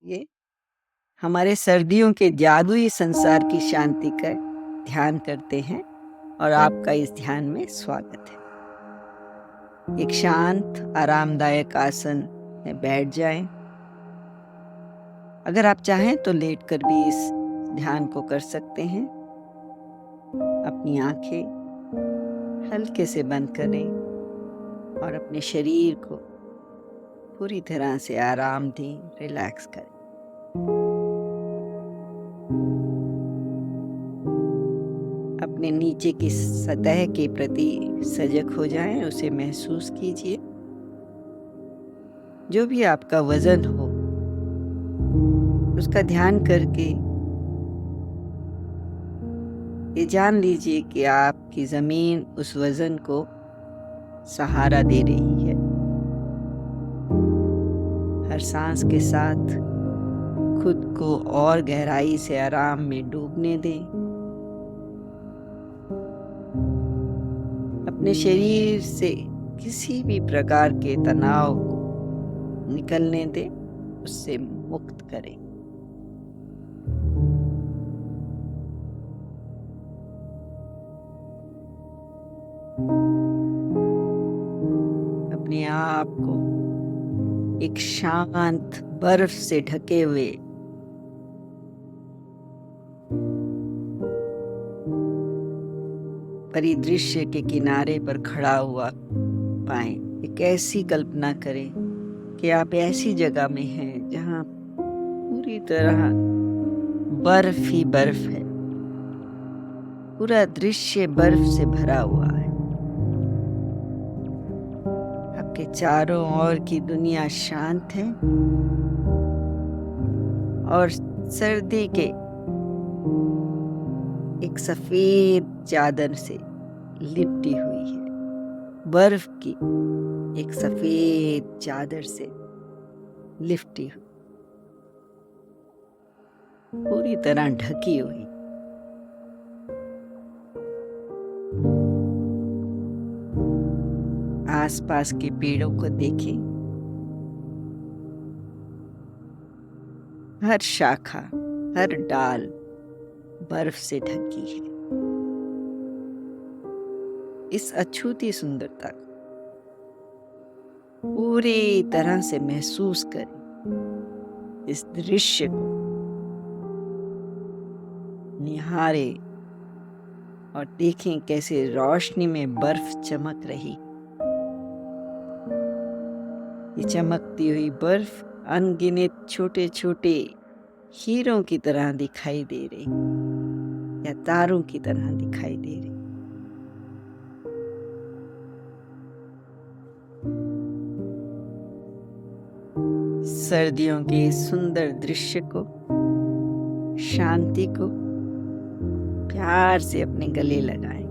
ये हमारे सर्दियों के जादुई संसार की शांति का ध्यान करते हैं और आपका इस ध्यान में स्वागत है। एक शांत आरामदायक आसन में बैठ जाएं। अगर आप चाहें तो लेटकर भी इस ध्यान को कर सकते हैं। अपनी आंखें हल्के से बंद करें और अपने शरीर को पूरी तरह से आराम दें, रिलैक्स करें। अपने नीचे की सतह के प्रति सजग हो जाएं, उसे महसूस कीजिए। जो भी आपका वजन हो उसका ध्यान करके ये जान लीजिए कि आपकी जमीन उस वजन को सहारा दे रही है। हर सांस के साथ खुद को और गहराई से आराम में डूबने दें। अपने शरीर से किसी भी प्रकार के तनाव को निकलने दें, उससे मुक्त करें। अपने आप को एक शांत बर्फ से ढके हुए परिदृश्य के किनारे पर खड़ा हुआ पाएं। एक ऐसी कल्पना करें कि आप ऐसी जगह में हैं जहां पूरी तरह बर्फ ही बर्फ है। पूरा दृश्य बर्फ से भरा हुआ है। आपके चारों ओर की दुनिया शांत है और सर्दी के एक सफेद चादर से लिपटी हुई है। बर्फ की एक सफेद चादर से लिपटी हुई, पूरी तरह ढकी हुई। आसपास के पेड़ों को देखें। हर शाखा, हर डाल बर्फ से ढकी है। इस अछूती सुंदरता को पूरी तरह से महसूस करें। इस दृश्य को निहारें और देखें कैसे रोशनी में बर्फ चमक रही। ये चमकती हुई बर्फ अनगिनत छोटे छोटे हीरों की तरह दिखाई दे रही या तारों की तरह दिखाई दे रही। सर्दियों के इस सुंदर दृश्य को, शांति को प्यार से अपने गले लगाएं।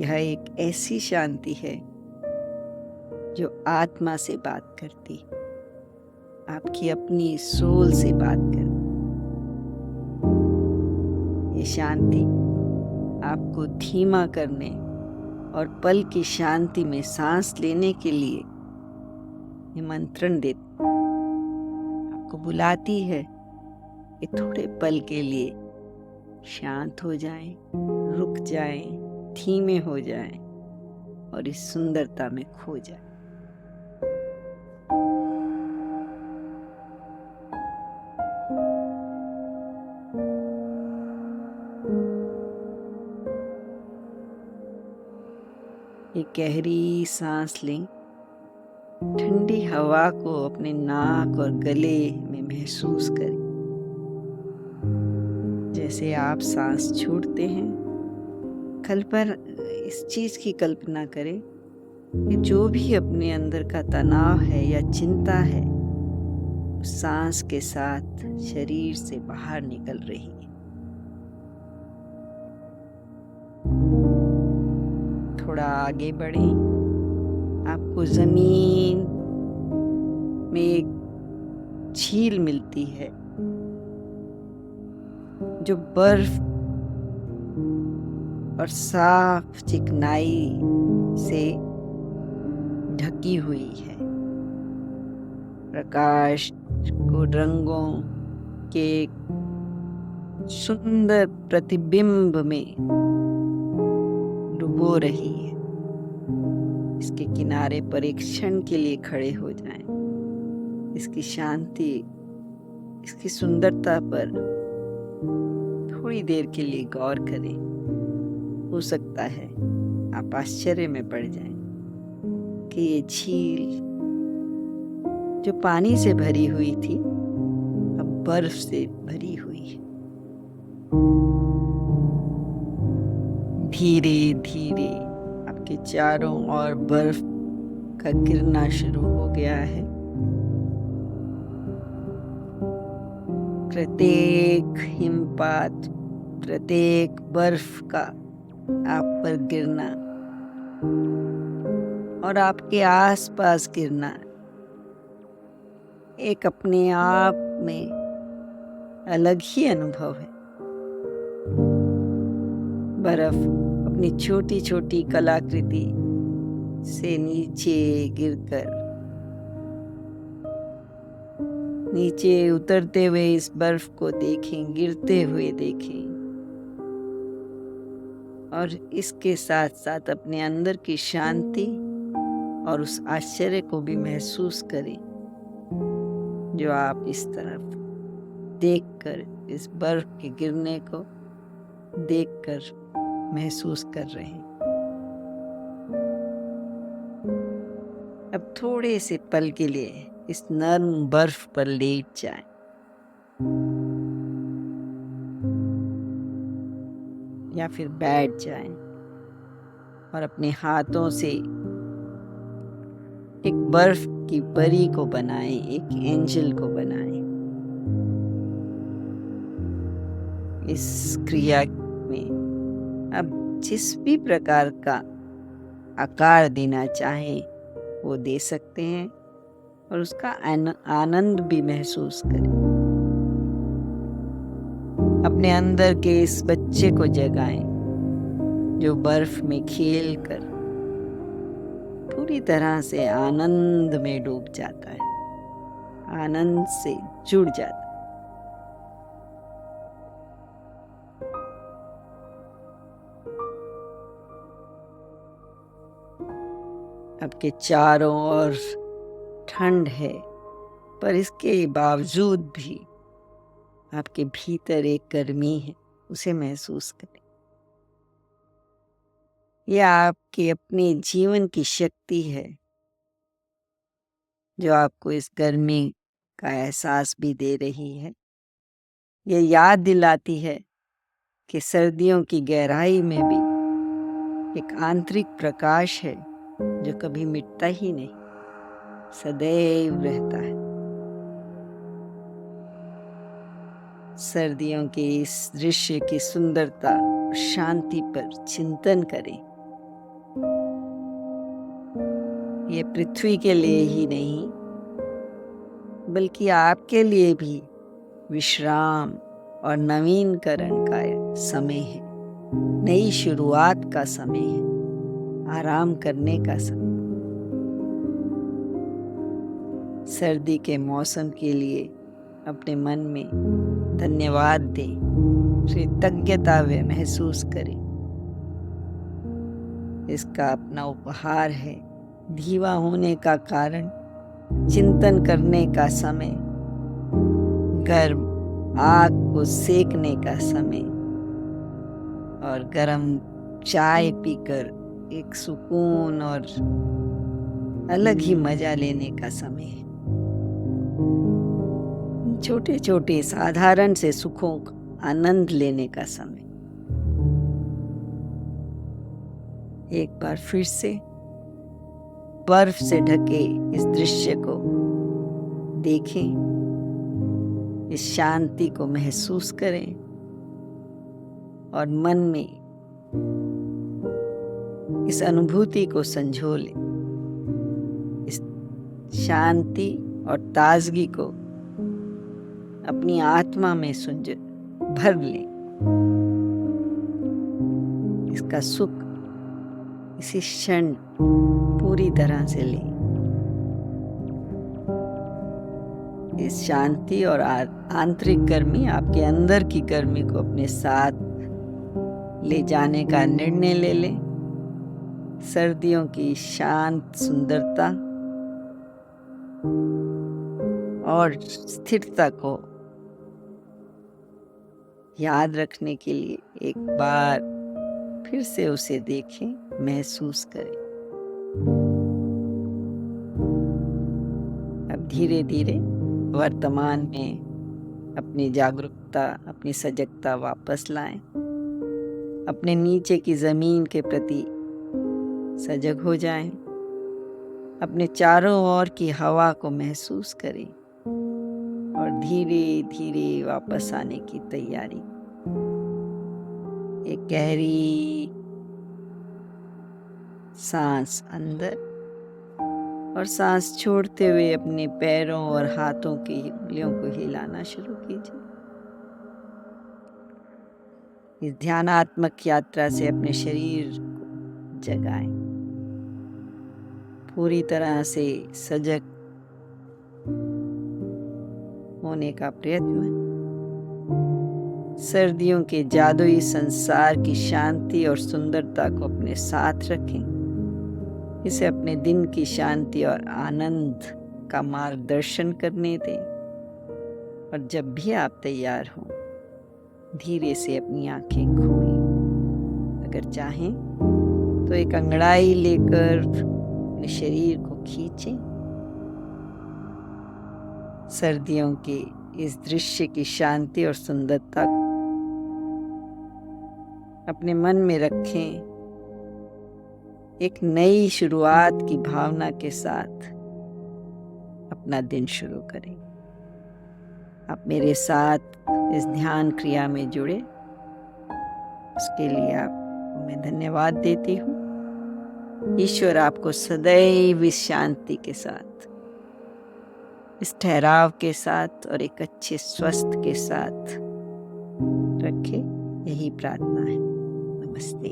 यह एक ऐसी शांति है जो आत्मा से बात करती, आपकी अपनी सोल से बात करती। ये शांति आपको धीमा करने और पल की शांति में सांस लेने के लिए निमंत्रण देती, आपको बुलाती है कि थोड़े पल के लिए शांत हो जाएं, रुक जाएं, धीमे हो जाएं और इस सुंदरता में खो जाएं। एक गहरी सांस लें। ठंडी हवा को अपने नाक और गले में महसूस करें। जैसे आप सांस छोड़ते हैं, कल पर इस चीज की कल्पना करें कि जो भी अपने अंदर का तनाव है या चिंता है, उस सांस के साथ शरीर से बाहर निकल रही है। थोड़ा आगे बढ़ें। आपको जमीन में एक झील मिलती है जो बर्फ और साफ चिकनाई से ढकी हुई है। प्रकाश को रंगों के सुंदर प्रतिबिंब में डुबो रही है। इसके किनारे पर एक क्षण के लिए खड़े हो जाएं। इसकी शांति, इसकी सुंदरता पर थोड़ी देर के लिए गौर करें। हो सकता है आप आश्चर्य में पड़ जाएं कि ये झील जो पानी से भरी हुई थी अब बर्फ से भरी हुई है। धीरे धीरे आपके चारों ओर बर्फ का गिरना शुरू हो गया है। प्रत्येक हिमपात, प्रत्येक बर्फ का आप पर गिरना और आपके आसपास गिरना एक अपने आप में अलग ही अनुभव है। बर्फ अपनी छोटी छोटी कलाकृति से नीचे गिरकर, नीचे उतरते हुए इस बर्फ को देखें, गिरते हुए देखें और इसके साथ साथ अपने अंदर की शांति और उस आश्चर्य को भी महसूस करें जो आप इस तरफ देखकर, इस बर्फ के गिरने को देखकर महसूस कर रहे हैं। अब थोड़े से पल के लिए इस नर्म बर्फ पर लेट जाएं। या फिर बैठ जाएं और अपने हाथों से एक बर्फ की परी को बनाएं, एक एंजल को बनाएं। इस क्रिया में अब जिस भी प्रकार का आकार देना चाहें वो दे सकते हैं और उसका आनंद भी महसूस करें। अपने अंदर के इस बच्चे को जगाएं जो बर्फ में खेल कर पूरी तरह से आनंद में डूब जाता है, आनंद से जुड़ जाता है। आपके चारों ओर ठंड है, पर इसके बावजूद भी आपके भीतर एक गर्मी है, उसे महसूस करें। यह आपके अपने जीवन की शक्ति है जो आपको इस गर्मी का एहसास भी दे रही है। यह याद दिलाती है कि सर्दियों की गहराई में भी एक आंतरिक प्रकाश है जो कभी मिटता ही नहीं, सदैव रहता है। सर्दियों के इस दृश्य की सुंदरता और शांति पर चिंतन करें। ये पृथ्वी के लिए ही नहीं बल्कि आपके लिए भी विश्राम और नवीनकरण का समय है, नई शुरुआत का समय है, आराम करने का समय। सर्दी के मौसम के लिए अपने मन में धन्यवाद दें, कृतज्ञता वे महसूस करें। इसका अपना उपहार है, धीमा होने का कारण, चिंतन करने का समय, गर्म आग को सेकने का समय और गर्म चाय पीकर एक सुकून और अलग ही मजा लेने का समय है। छोटे छोटे साधारण से सुखों का आनंद लेने का समय। एक बार फिर से बर्फ से ढके इस दृश्य को देखें, इस शांति को महसूस करें और मन में इस अनुभूति को संजो लें। इस शांति और ताजगी को अपनी आत्मा में भर लें। इसका सुख इसी क्षण पूरी तरह से लें। इस शांति और आंतरिक गर्मी, आपके अंदर की गर्मी को अपने साथ ले जाने का निर्णय ले लें। सर्दियों की शांत सुंदरता और स्थिरता को याद रखने के लिए एक बार फिर से उसे देखें, महसूस करें। अब धीरे धीरे वर्तमान में अपनी जागरूकता, अपनी सजगता वापस लाएं। अपने नीचे की जमीन के प्रति सजग हो जाएं। अपने चारों ओर की हवा को महसूस करें और धीरे धीरे वापस आने की तैयारी। एक गहरी सांस अंदर और सांस छोड़ते हुए अपने पैरों और हाथों की उंगलियों को हिलाना शुरू कीजिए। इस ध्यानात्मक यात्रा से अपने शरीर को जगाएं। पूरी तरह से सजग होने का प्रयत्न। सर्दियों के जादुई संसार की शांति और सुंदरता को अपने साथ रखें। इसे अपने दिन की शांति और आनंद का मार्गदर्शन करने दें। और जब भी आप तैयार हों, धीरे से अपनी आंखें खोलें। अगर चाहें तो एक अंगड़ाई लेकर अपने शरीर को खींचें। सर्दियों के इस दृश्य की शांति और सुंदरता को अपने मन में रखें। एक नई शुरुआत की भावना के साथ अपना दिन शुरू करें। आप मेरे साथ इस ध्यान क्रिया में जुड़े, उसके लिए आपको मैं धन्यवाद देती हूँ। ईश्वर आपको सदैव इस शांति के साथ, इस ठहराव के साथ और एक अच्छे स्वस्थ के साथ रखे, यही प्रार्थना है। नमस्ते।